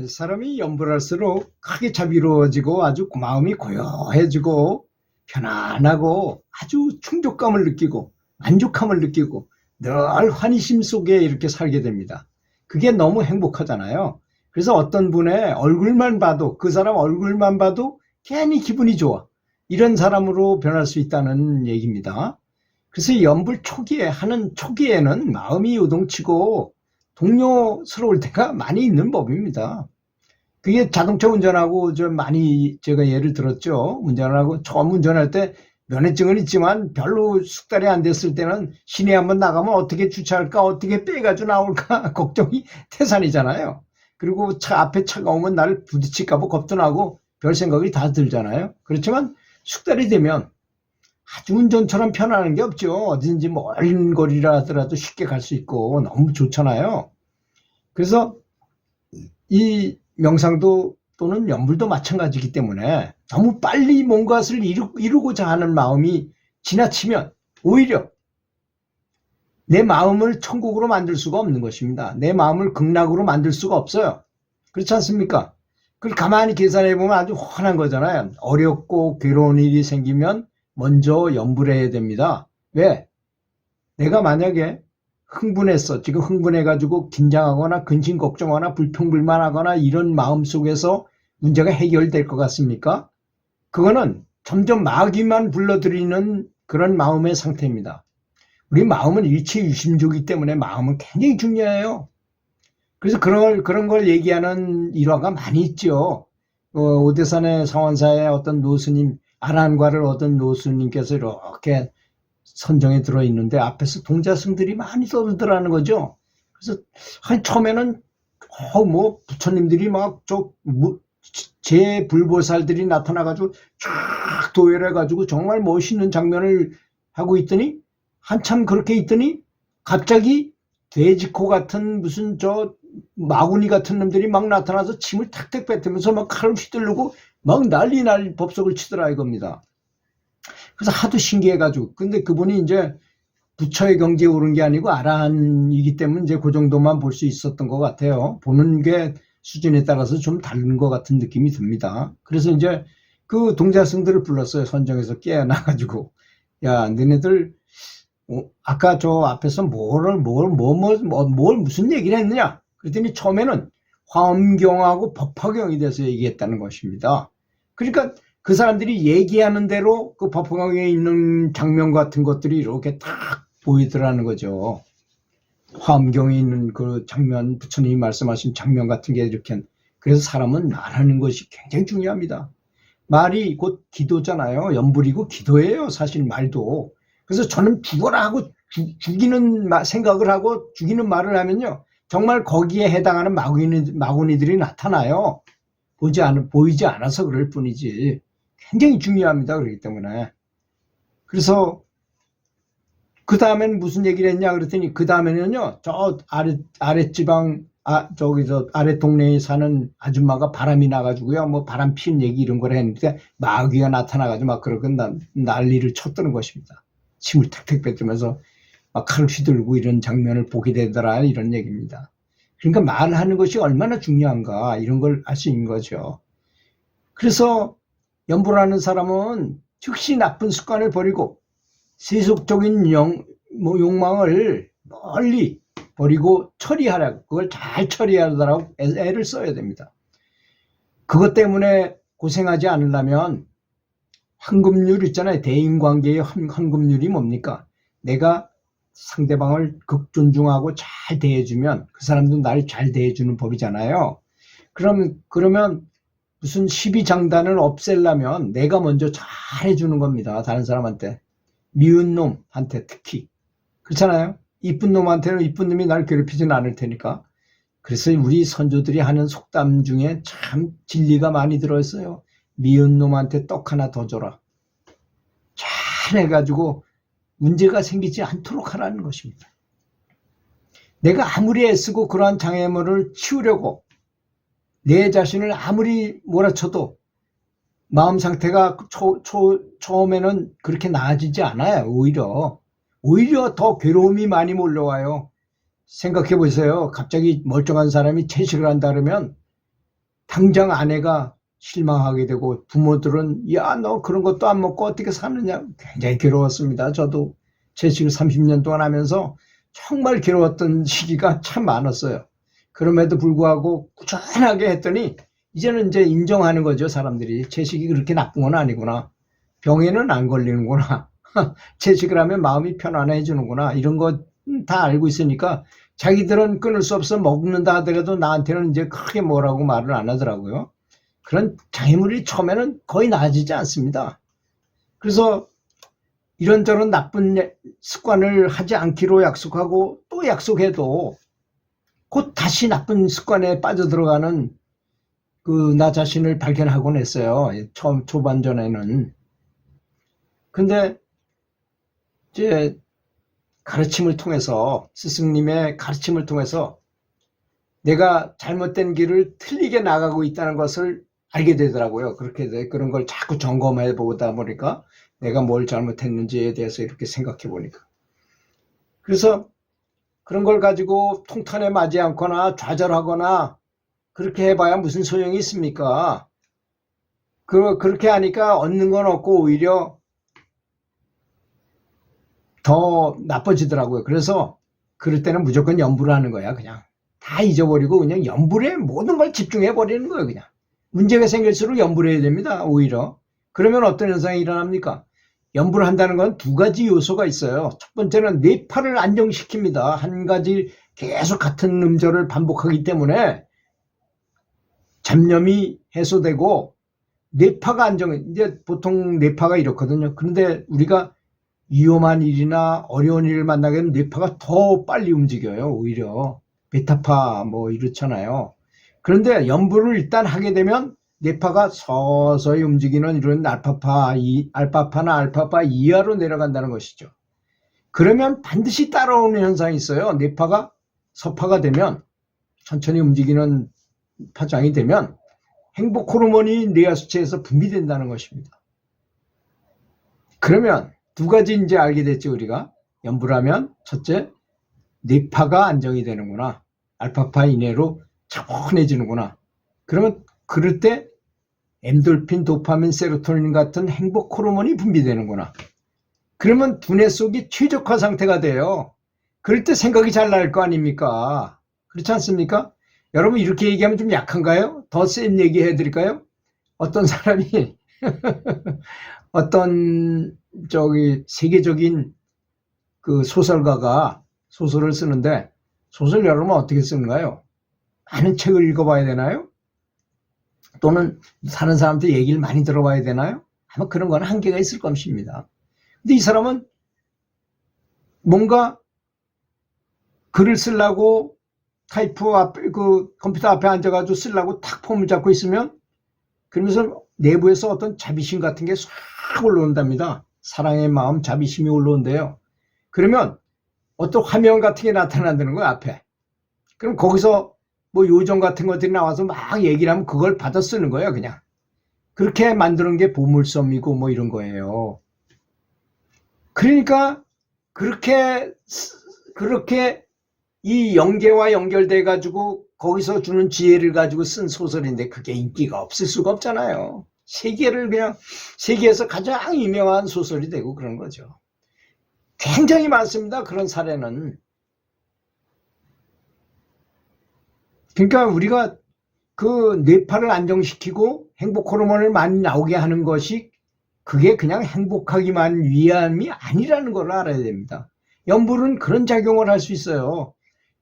사람이 연불할수록 크게 자비로워지고 아주 마음이 고요해지고 편안하고 아주 충족감을 느끼고 만족함을 느끼고 늘 환희심 속에 이렇게 살게 됩니다. 그게 너무 행복하잖아요. 그래서 어떤 분의 얼굴만 봐도, 그 사람 얼굴만 봐도 괜히 기분이 좋아. 이런 사람으로 변할 수 있다는 얘기입니다. 그래서 연불 초기에 하는 초기에는 마음이 요동치고 동요스러울 때가 많이 있는 법입니다. 그게 자동차 운전하고 좀 많이 제가 예를 들었죠. 운전하고 처음 운전할 때 면허증은 있지만 별로 숙달이 안 됐을 때는 시내 한번 나가면 어떻게 주차할까, 어떻게 빼가지고 나올까 걱정이 태산이잖아요. 그리고 차 앞에 차가 오면 나를 부딪힐까 봐 겁도 나고 별 생각이 다 들잖아요. 그렇지만 숙달이 되면 아주 운전처럼 편안한 게 없죠. 어딘지 먼 거리라 하더라도 쉽게 갈 수 있고 너무 좋잖아요. 그래서 이 명상도 또는 연불도 마찬가지이기 때문에 너무 빨리 뭔가를 이루고자 하는 마음이 지나치면 오히려 내 마음을 천국으로 만들 수가 없는 것입니다. 내 마음을 극락으로 만들 수가 없어요. 그렇지 않습니까? 그걸 가만히 계산해 보면 아주 훤한 거잖아요. 어렵고 괴로운 일이 생기면 먼저 연불해야 됩니다. 왜? 내가 만약에 흥분했어. 지금 흥분해가지고 긴장하거나 근심 걱정하거나 불평불만하거나 이런 마음 속에서 문제가 해결될 것 같습니까? 그거는 점점 마귀만 불러들이는 그런 마음의 상태입니다. 우리 마음은 일체유심조이기 때문에 마음은 굉장히 중요해요. 그래서 그런 걸 얘기하는 일화가 많이 있죠. 오대산의 상원사의 어떤 노스님, 아란과를 얻은 노스님께서 이렇게 선정에 들어있는데 앞에서 동자승들이 많이 떠들더라는 거죠. 그래서 처음에는 부처님들이 제불보살들이 나타나가지고 쫙 도열해가지고 정말 멋있는 장면을 하고 있더니 한참 그렇게 있더니 갑자기 돼지코 같은 무슨 마구니 같은 놈들이 막 나타나서 침을 탁탁 뱉으면서 막 칼을 휘두르고 막 난리 법석을 치더라 이겁니다. 그래서 하도 신기해가지고. 근데 그분이 이제 부처의 경지에 오른 게 아니고 아라한이기 때문에 이제 그 정도만 볼 수 있었던 것 같아요. 보는 게 수준에 따라서 좀 다른 것 같은 느낌이 듭니다. 그래서 이제 그 동자승들을 불렀어요. 선정에서 깨어나가지고. 야, 너네들, 아까 저 앞에서 무슨 얘기를 했느냐? 그랬더니 처음에는 화엄경하고 법화경에 대해서 얘기했다는 것입니다. 그러니까 그 사람들이 얘기하는 대로 그 법화경에 있는 장면 같은 것들이 이렇게 딱 보이더라는 거죠. 화엄경에 있는 그 장면, 부처님이 말씀하신 장면 같은 게 이렇게. 그래서 사람은 말하는 것이 굉장히 중요합니다. 말이 곧 기도잖아요. 연불이고 기도예요. 사실 말도. 그래서 저는 죽어라 하고 죽이는 생각을 하고 죽이는 말을 하면요. 정말 거기에 해당하는 마구니들이 나타나요. 보이지 않아서 그럴 뿐이지. 굉장히 중요합니다. 그렇기 때문에. 그래서 그 다음에는 무슨 얘기를 했냐 그랬더니 그 다음에는요. 저 아랫지방 아래 동네에 사는 아줌마가 바람이 나가지고요. 뭐 바람 피는 얘기 이런 걸 했는데 마귀가 나타나가지고 막 그러고 난리를 쳤다는 것입니다. 침을 탁탁 뱉으면서 막 칼을 휘둘고 이런 장면을 보게 되더라 이런 얘기입니다. 그러니까 말하는 것이 얼마나 중요한가 이런 걸 알 수 있는 거죠. 그래서 연불하는 사람은 즉시 나쁜 습관을 버리고 세속적인 욕망을 멀리 버리고 처리하라고, 그걸 잘 처리하라고 애를 써야 됩니다. 그것 때문에 고생하지 않으려면 황금률 있잖아요. 대인관계의 황금률이 뭡니까? 내가 상대방을 극존중하고 잘 대해주면 그 사람도 날 잘 대해주는 법이잖아요. 그러면 무슨 시비장단을 없애려면 내가 먼저 잘 해주는 겁니다. 다른 사람한테. 미운 놈한테 특히. 그렇잖아요. 이쁜 놈한테는 이쁜 놈이 날 괴롭히지는 않을 테니까. 그래서 우리 선조들이 하는 속담 중에 참 진리가 많이 들어있어요. 미운 놈한테 떡 하나 더 줘라. 잘 해가지고 문제가 생기지 않도록 하라는 것입니다. 내가 아무리 애쓰고 그러한 장애물을 치우려고 내 자신을 아무리 몰아쳐도 마음 상태가 처음에는 그렇게 나아지지 않아요. 오히려 더 괴로움이 많이 몰려와요. 생각해 보세요. 갑자기 멀쩡한 사람이 채식을 한다 그러면 당장 아내가 실망하게 되고 부모들은 야, 너 그런 것도 안 먹고 어떻게 사느냐. 굉장히 괴로웠습니다. 저도 채식을 30년 동안 하면서 정말 괴로웠던 시기가 참 많았어요. 그럼에도 불구하고 꾸준하게 했더니 이제는 이제 인정하는 거죠. 사람들이 채식이 그렇게 나쁜 건 아니구나. 병에는 안 걸리는구나. 채식을 하면 마음이 편안해지는구나. 이런 거 다 알고 있으니까 자기들은 끊을 수 없어 먹는다 하더라도 나한테는 이제 크게 뭐라고 말을 안 하더라고요. 그런 장애물이 처음에는 거의 나아지지 않습니다. 그래서 이런저런 나쁜 습관을 하지 않기로 약속하고 또 약속해도 곧 다시 나쁜 습관에 빠져들어가는 그 나 자신을 발견하곤 했어요. 처음 초반전에는. 근데 이제 가르침을 통해서, 스승님의 가르침을 통해서 내가 잘못된 길을 틀리게 나가고 있다는 것을 알게 되더라고요. 그런 걸 자꾸 점검해 보다 보니까 내가 뭘 잘못했는지에 대해서 이렇게 생각해 보니까. 그래서 그런 걸 가지고 통탄에 맞지 않거나 좌절하거나 그렇게 해봐야 무슨 소용이 있습니까? 그렇게 하니까 얻는 건 없고 오히려 더 나빠지더라고요. 그래서 그럴 때는 무조건 염불을 하는 거야. 그냥 다 잊어버리고 그냥 염불에 모든 걸 집중해 버리는 거예요. 그냥 문제가 생길수록 염불해야 됩니다. 오히려. 그러면 어떤 현상이 일어납니까? 염불을 한다는 건 두 가지 요소가 있어요. 첫 번째는 뇌파를 안정시킵니다. 한 가지 계속 같은 음절을 반복하기 때문에 잡념이 해소되고 뇌파가 이제 보통 뇌파가 이렇거든요. 그런데 우리가 위험한 일이나 어려운 일을 만나게 되면 뇌파가 더 빨리 움직여요. 오히려 베타파 뭐 이렇잖아요. 그런데 염불을 일단 하게 되면 뇌파가 서서히 움직이는 이런 알파파나 알파파 이하로 내려간다는 것이죠. 그러면 반드시 따라오는 현상이 있어요. 뇌파가 서파가 되면, 천천히 움직이는 파장이 되면 행복 호르몬이 뇌하수체에서 분비된다는 것입니다. 그러면 두 가지 이제 알게 됐죠. 우리가 염불하면 첫째, 뇌파가 안정이 되는구나. 알파파 이내로 차분해지는구나. 그러면 그럴 때 엔돌핀, 도파민, 세로토닌 같은 행복 호르몬이 분비되는구나. 그러면 두뇌 속이 최적화 상태가 돼요. 그럴 때 생각이 잘 날 거 아닙니까? 그렇지 않습니까? 여러분 이렇게 얘기하면 좀 약한가요? 더 센 얘기 해드릴까요? 어떤 사람이 어떤 세계적인 그 소설가가 소설을 쓰는데 소설 여러분 어떻게 쓰는가요? 많은 책을 읽어봐야 되나요? 또는 사는 사람한테 얘기를 많이 들어봐야 되나요? 아마 그런 건 한계가 있을 것입니다. 근데 이 사람은 뭔가 글을 쓰려고 컴퓨터 앞에 앉아가지고 쓰려고 탁 폼을 잡고 있으면 그러면서 내부에서 어떤 자비심 같은 게 싹 올라온답니다. 사랑의 마음, 자비심이 올라온대요. 그러면 어떤 화면 같은 게 나타난다는 거예요, 앞에. 그럼 거기서 뭐 요정 같은 것들이 나와서 막 얘기를 하면 그걸 받아 쓰는 거예요, 그냥. 그렇게 만드는 게 보물섬이고 뭐 이런 거예요. 그러니까 그렇게 이 영계와 연결돼 가지고 거기서 주는 지혜를 가지고 쓴 소설인데 그게 인기가 없을 수가 없잖아요. 세계에서 가장 유명한 소설이 되고 그런 거죠. 굉장히 많습니다. 그런 사례는. 그러니까 우리가 그 뇌파를 안정시키고 행복 호르몬을 많이 나오게 하는 것이 그게 그냥 행복하기만 위함이 아니라는 걸 알아야 됩니다. 염불은 그런 작용을 할 수 있어요.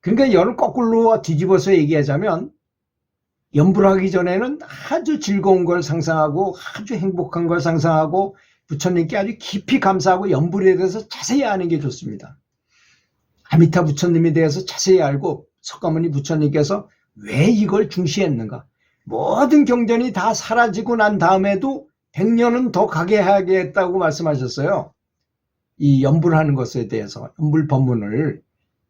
그러니까 열을 거꾸로 뒤집어서 얘기하자면 염불하기 전에는 아주 즐거운 걸 상상하고 아주 행복한 걸 상상하고 부처님께 아주 깊이 감사하고 염불에 대해서 자세히 아는 게 좋습니다. 아미타 부처님에 대해서 자세히 알고 석가모니 부처님께서 왜 이걸 중시했는가. 모든 경전이 다 사라지고 난 다음에도 100년은 더 가게 하겠다고 말씀하셨어요. 이 염불하는 것에 대해서 염불 법문을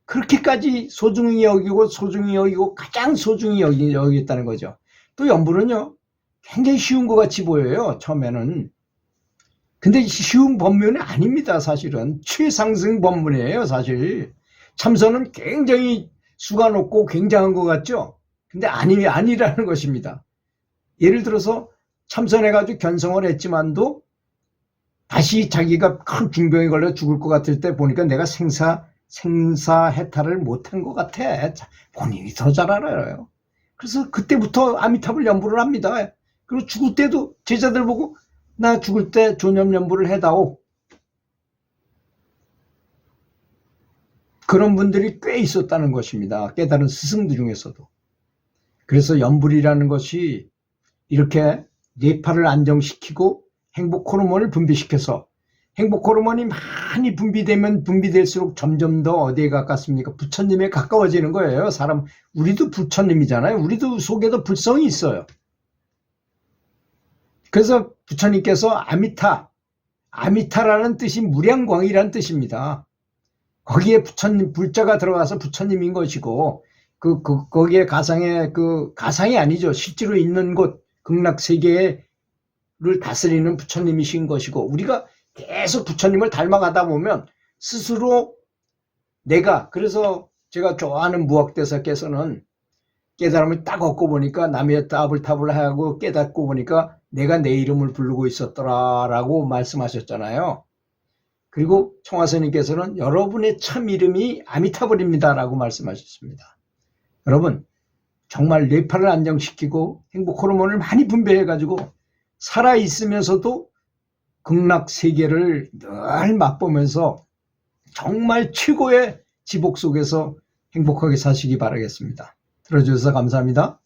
그렇게까지 소중히 여기고 가장 소중히 여기겠다는 거죠. 또 염불은요 굉장히 쉬운 것 같이 보여요 처음에는. 근데 쉬운 법문이 아닙니다. 사실은 최상승 법문이에요. 사실 참선은 굉장히 수가 높고 굉장한 것 같죠. 근데 아니라는 것입니다. 예를 들어서 참선해가지고 견성을 했지만도 다시 자기가 큰 중병에 걸려 죽을 것 같을 때 보니까 내가 생사해탈을 못한 것 같아. 본인이 더 잘 알아요. 그래서 그때부터 아미타불 연부를 합니다. 그리고 죽을 때도 제자들 보고 나 죽을 때 존엄 연부를 해다오. 그런 분들이 꽤 있었다는 것입니다. 깨달은 스승들 중에서도. 그래서 연불이라는 것이 이렇게 뇌파를 안정시키고 행복 호르몬을 분비시켜서 행복 호르몬이 많이 분비되면 분비될수록 점점 더 어디에 가깝습니까? 부처님에 가까워지는 거예요. 사람, 우리도 부처님이잖아요. 우리도 속에도 불성이 있어요. 그래서 부처님께서 아미타라는 뜻이 무량광이라는 뜻입니다. 거기에 부처님, 불자가 들어가서 부처님인 것이고, 거기에 가상이 아니죠. 실제로 있는 곳, 극락세계를 다스리는 부처님이신 것이고, 우리가 계속 부처님을 닮아가다 보면 스스로 그래서 제가 좋아하는 무학대사께서는 깨달음을 딱 얻고 보니까 남의 따블탑을 하고 깨닫고 보니까 내가 내 이름을 부르고 있었더라 라고 말씀하셨잖아요. 그리고 청화스님께서는 여러분의 참 이름이 아미타불입니다 라고 말씀하셨습니다. 여러분 정말 뇌파를 안정시키고 행복 호르몬을 많이 분비해가지고 살아있으면서도 극락세계를 늘 맛보면서 정말 최고의 지복 속에서 행복하게 사시기 바라겠습니다. 들어주셔서 감사합니다.